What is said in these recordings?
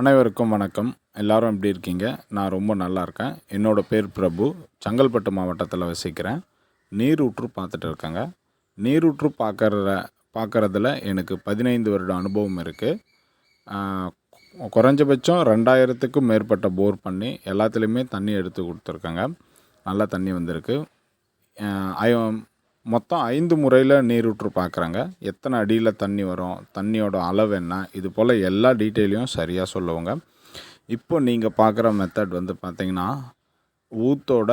அனைவருக்கும் வணக்கம். எல்லாரும் எப்படி இருக்கீங்க? நான் ரொம்ப நல்லா இருக்கேன். என்னோடய பேர் பிரபு. செங்கல்பட்டு மாவட்டத்தில் வசிக்கிறேன். நீரூற்று பார்த்துட்டு இருக்கேங்க. நீரூற்று பார்க்குறதுல எனக்கு 15 வருட அனுபவம் இருக்குது. குறைஞ்சபட்சம் 2000க்கும் மேற்பட்ட போர் பண்ணி எல்லாத்துலேயுமே தண்ணி எடுத்து கொடுத்துருக்கேங்க. நல்லா தண்ணி வந்திருக்கு. மொத்தம் 5 முறையில் நீரூற்று பார்க்குறேங்க. எத்தனை அடியில் தண்ணி வரும், தண்ணியோட அளவு என்ன, இது போல் எல்லா டீட்டெயிலையும் சரியாக சொல்லுவோங்க. இப்போ நீங்கள் பார்க்குற மெத்தட் வந்து பார்த்திங்கன்னா, ஊத்தோட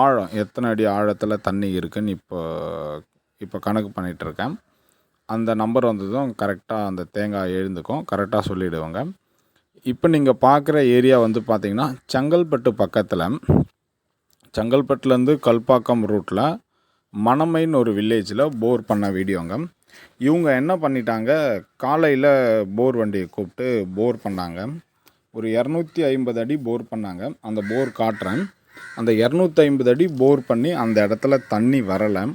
ஆழம் எத்தனை அடி ஆழத்தில் தண்ணி இருக்குதுன்னு இப்போ கணக்கு பண்ணிகிட்ருக்கேன். அந்த நம்பர் வந்ததும் கரெக்டாக அந்த தேங்காய் எழுந்துக்கும், கரெக்டாக சொல்லிவிடுவோங்க. இப்போ நீங்கள் பார்க்குற ஏரியா வந்து பார்த்திங்கன்னா, செங்கல்பட்டு பக்கத்தில், செங்கல்பட்டுலேருந்து கல்பாக்கம் ரூட்டில் மணமைன்னு ஒரு வில்லேஜில் போர் பண்ண வீடியோங்க. இவங்க என்ன பண்ணிட்டாங்க, காலையில் போர் வண்டியை கூப்பிட்டு போர் பண்ணாங்க. ஒரு 250 அடி போர் பண்ணாங்க. அந்த போர் காட்டுறேன். அந்த 250 அடி போர் பண்ணி அந்த இடத்துல தண்ணி வரலை.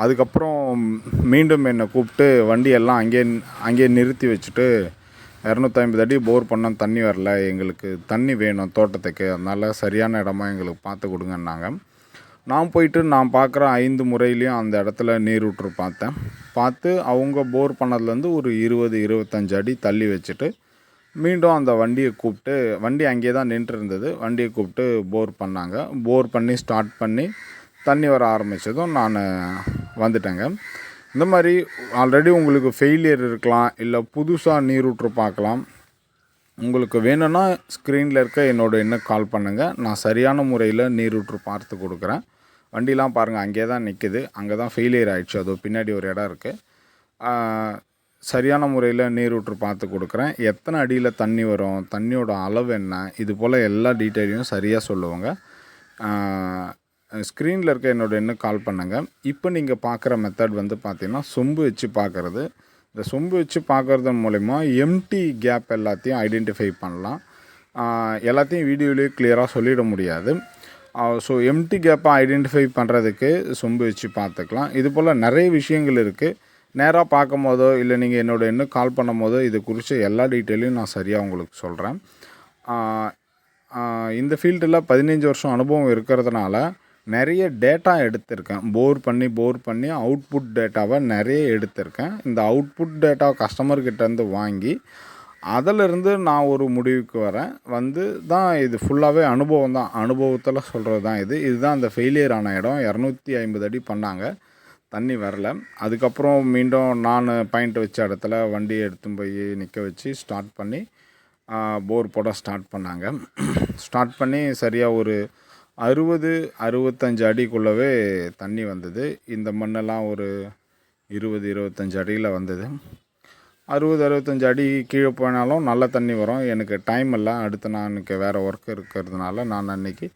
அதுக்கப்புறம் மீண்டும் என்னை கூப்பிட்டு வண்டியெல்லாம் அங்கேயே நிறுத்தி வச்சுட்டு, 250 அடி போர் பண்ணோம், தண்ணி வரல, எங்களுக்கு தண்ணி வேணும் தோட்டத்துக்கு, அதனால் சரியான இடமா எங்களுக்கு பார்த்து கொடுங்கன்னாங்க. நான் போயிட்டு நான் பார்க்குற 5 முறையிலையும் அந்த இடத்துல நீரூற்று பார்த்து அவங்க போர் பண்ணதுலேருந்து ஒரு 20-25 அடி தள்ளி வச்சுட்டு மீண்டும் அந்த வண்டியை கூப்பிட்டு, வண்டி அங்கேயே தான் நின்றுருந்தது, வண்டியை கூப்பிட்டு போர் பண்ணாங்க. போர் பண்ணி ஸ்டார்ட் பண்ணி தண்ணி வர ஆரம்பித்ததும் நான் வந்துட்டேங்க. இந்த மாதிரி ஆல்ரெடி உங்களுக்கு ஃபெயிலியர் இருக்கலாம், இல்லை புதுசாக நீரூற்று பார்க்கலாம். உங்களுக்கு வேணும்னா ஸ்க்ரீனில் இருக்க என்னோடய எண்ணுக்கு கால் பண்ணுங்கள். நான் சரியான முறையில் நீரூற்று பார்த்து கொடுக்குறேன். வண்டிலாம் பாருங்கள் அங்கே தான் நிற்குது, அங்கே தான் ஃபெயிலியர் ஆகிடுச்சு, அதோ பின்னாடி ஒரு இடம் இருக்குது. சரியான முறையில் நீரூற்று பார்த்து கொடுக்குறேன். எத்தனை அடியில் தண்ணி வரும், தண்ணியோட அளவு என்ன, இது போல் எல்லா டீட்டெயிலையும் சரியாக சொல்லுவோங்க. ஸ்க்ரீனில் இருக்க என்னோடய எண்ணுக்கு கால் பண்ணுங்கள். இப்போ நீங்கள் பார்க்குற மெத்தட் வந்து பார்த்திங்கன்னா, சொம்பு வச்சு பார்க்குறது. இந்த சொம்பு வச்சு பார்க்குறது மூலிமா எம்டி கேப் எல்லாத்தையும் ஐடென்டிஃபை பண்ணலாம். எல்லாத்தையும் வீடியோலேயே கிளியராக சொல்லிட முடியாது. ஸோ எம்டி கேப்பை ஐடென்டிஃபை பண்ணுறதுக்கு சொம்பு வச்சு பார்த்துக்கலாம். இது போல் நிறைய விஷயங்கள் இருக்குது. நேராக பார்க்கும் போதோ இல்லை நீங்கள் என்னோடய எண்ணுக்கு கால் பண்ணும் போதோ இது குறித்து எல்லா டீட்டெயிலையும் நான் சரியாக உங்களுக்கு சொல்கிறேன். இந்த ஃபீல்டில் 15 வருஷம் அனுபவம் இருக்கிறதுனால நிறைய டேட்டா எடுத்திருக்கேன். போர் பண்ணி அவுட்புட் டேட்டாவை நிறைய எடுத்திருக்கேன். இந்த அவுட்புட் டேட்டாவை கஸ்டமர்கிட்டேருந்து வாங்கி அதிலிருந்து நான் ஒரு முடிவுக்கு வரேன். தான் இது ஃபுல்லாகவே அனுபவம் தான், அனுபவத்தில் சொல்கிறது தான் இதுதான் அந்த ஃபெயிலியர் ஆன இடம். 250 அடி பண்ணாங்க, தண்ணி வரல. அதுக்கப்புறம் மீண்டும் நான் பாயிண்ட் வச்ச இடத்துல வண்டியை எடுத்து போய் நிற்க வச்சு ஸ்டார்ட் பண்ணி போர் போட ஸ்டார்ட் பண்ணாங்க. ஸ்டார்ட் பண்ணி சரியாக ஒரு 60-65 அடிக்குள்ளவே தண்ணி வந்தது. இந்த மண்ணெல்லாம் ஒரு 20-25 அடியில் வந்தது. 60-65 அடி கீழே போனாலும் நல்ல தண்ணி வரும். எனக்கு டைம் இல்லை, அடுத்து நான் எனக்கு வேறு ஒர்க் இருக்கிறதுனால நான் அன்றைக்கி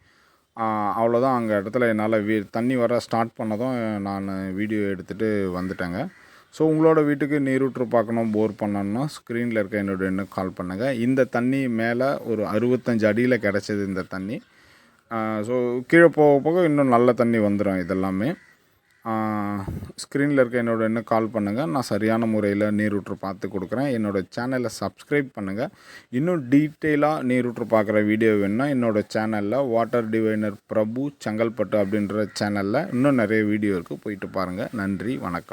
அவ்வளோதான். அங்கே இடத்துல என்னால் தண்ணி வர ஸ்டார்ட் பண்ணதும் நான் வீடியோ எடுத்துகிட்டு வந்துட்டேங்க. ஸோ உங்களோட வீட்டுக்கு நீரூற்று பார்க்கணும், போர் பண்ணணும்னா ஸ்க்ரீனில் இருக்க என்னோடய எண்ணுக்கு கால் பண்ணுங்கள். இந்த தண்ணி மேலே ஒரு 65 அடியில் கிடச்சிது இந்த தண்ணி. ஸோ கீழே போக போக இன்னும் நல்ல தண்ணி வந்துடும். இதெல்லாமே ஸ்க்ரீனில் இருக்க என்னோடய எண்ணுக்கு கால் பண்ணுங்கள். நான் சரியான முறையில் நீரூற்று பார்த்து கொடுக்குறேன். என்னோடய சேனலை சப்ஸ்கிரைப் பண்ணுங்கள். இன்னும் டீட்டெயிலாக நீரூற்று பார்க்குற வீடியோ வேணுன்னா என்னோடய சேனலில் வாட்டர் டிவைனர் பிரபு செங்கல்பட்டு அப்படின்ற சேனலில் இன்னும் நிறைய வீடியோ இருக்குது, போயிட்டு பாருங்கள். நன்றி, வணக்கம்.